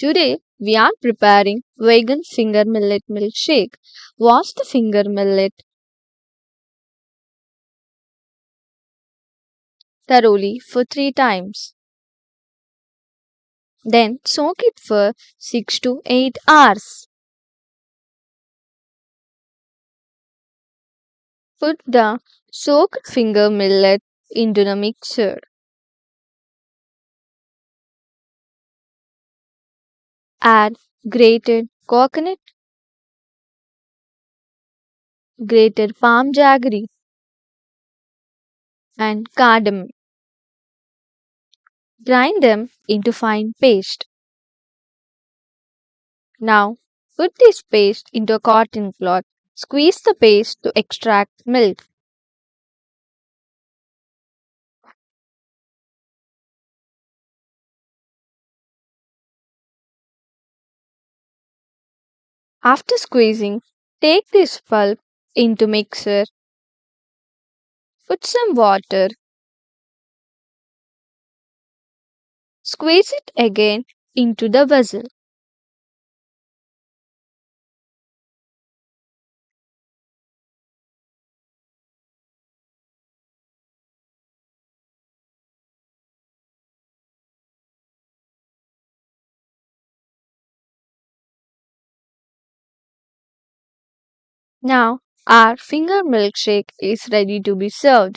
Today we are preparing vegan finger millet milkshake. Wash the finger millet thoroughly for 3 times. Then soak it for 6 to 8 hours. Put the soaked finger millet into the mixer. Add grated coconut, grated palm jaggery, and cardamom. Grind them into fine paste. Now put this paste into a cotton cloth. Squeeze the paste to extract milk. After squeezing, take this pulp into mixer. Put some water. Squeeze it again into the vessel. Now our finger milkshake is ready to be served.